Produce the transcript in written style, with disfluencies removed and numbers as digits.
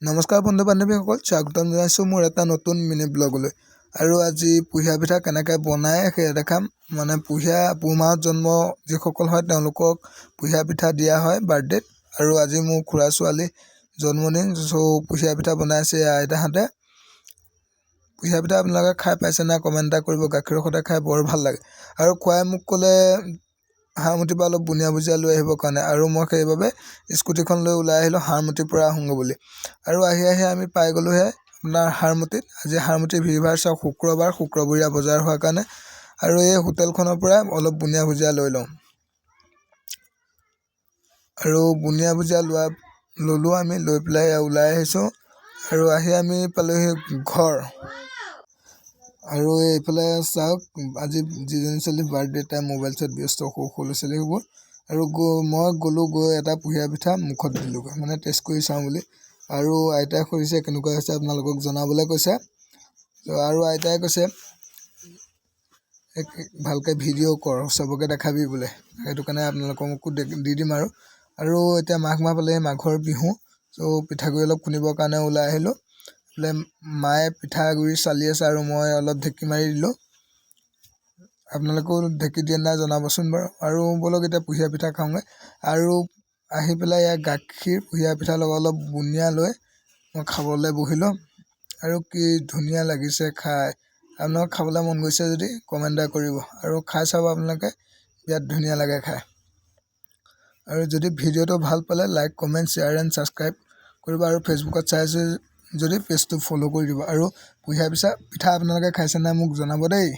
নমস্কাৰ বন্ধু বান্ধৱীসকল, স্বাগতম জনাইছোঁ মোৰ এটা নতুন মিনি ব্লগলৈ। আৰু আজি পুহিয়া পিঠা কেনেকৈ বনায় সেয়া দেখাম। পুহ মাহত জন্ম যিসকল হয় তেওঁলোকক পুহিয়া পিঠা দিয়া হয় বাৰ্থডেত। আৰু আজি মোৰ খুৰা ছোৱালী জন্মদিন, পুহিয়া পিঠা বনাইছে আইতাহঁতে। পুহিয়া পিঠা আপোনালোকে খাই পাইছে নাই কমেণ্ট এটা কৰিব। গাখীৰৰ সৈতে খাই বৰ ভাল লাগে। আৰু খুৱাই মোক ক'লে হাৰমতিৰ পৰা অলপ বুনিয়া ভুজিয়া লৈ আহিবৰ কাৰণে, আৰু মই সেইবাবে স্কুটিখন লৈ ওলাই আহিলোঁ হাৰমতিৰ পৰা আহোঁগৈ বুলি। আৰু আহি আমি পাই গ'লোঁহে আপোনাৰ হাৰমতিত। আজি হাৰমতিৰ ভিৰ ভাৰ চাওক, শুক্ৰবৰীয়া বজাৰ হোৱাৰ কাৰণে। আৰু এই হোটেলখনৰ পৰা অলপ বুনিয়া ভুজিয়া লৈ লওঁ। আৰু বুনিয়া ভুজিয়া ল'লোঁ আমি, লৈ পেলাই ওলাই আহিছোঁ। আৰু আহি আমি পালোঁহি ঘৰ। আৰু এইফালে চাওক, আজি যিজনী ছোৱালী বাৰ্থডে তাই মোবাইল চোৱাত ব্যস্ত, সৰু ল'ৰা ছোৱালীবোৰ। আৰু মই গৈ এটা পুহিয়া পিঠা মুখত দিলোঁগৈ, টেষ্ট কৰি চাওঁ বুলি। আৰু আইতাই সুধিছে কেনেকুৱা হৈছে, আপোনালোকক জনাবলৈ কৈছে। আৰু আইতাই কৈছে ভালকৈ ভিডিঅ' কৰ, চবকে দেখাবি বোলে। সেইটো কাৰণে আপোনালোককো দি দিম। আৰু এতিয়া মাঘ মাহ পালেহি, মাঘৰ বিহু। পিঠাগুড়ি অলপ খুন্দিবৰ কাৰণে ওলাই আহিলোঁ। মায়ে পিঠাগুড়ি চালি আছে আৰু মই অলপ ঢেঁকী মাৰি দিলোঁ। আপোনালোকেও ঢেঁকী দিয়ে নাই জনাবচোন বাৰু। আৰু ব'লক এতিয়া পুহিয়া পিঠা খাওঁগৈ। আৰু আহি পেলাই ইয়াত গাখীৰ পুহিয়া পিঠাৰ লগত অলপ বুনিয়া লৈ মই খাবলৈ বহিলোঁ। আৰু কি ধুনীয়া লাগিছে খাই। আপোনালোকক খাবলৈ মন গৈছে যদি কমেণ্ট এটা কৰিব। আৰু খাই চাব আপোনালোকে, বিৰাট ধুনীয়া লাগে খাই। আৰু যদি ভিডিঅ'টো ভাল পালে like, comment, share and subscribe কৰিব। আৰু ফেচবুকত চাই আছে যদি পেজটো ফ'ল' কৰি দিব। আৰু পুহিয়া পিঠা আপোনালোকে খাইছে নাই মোক জনাব দেই।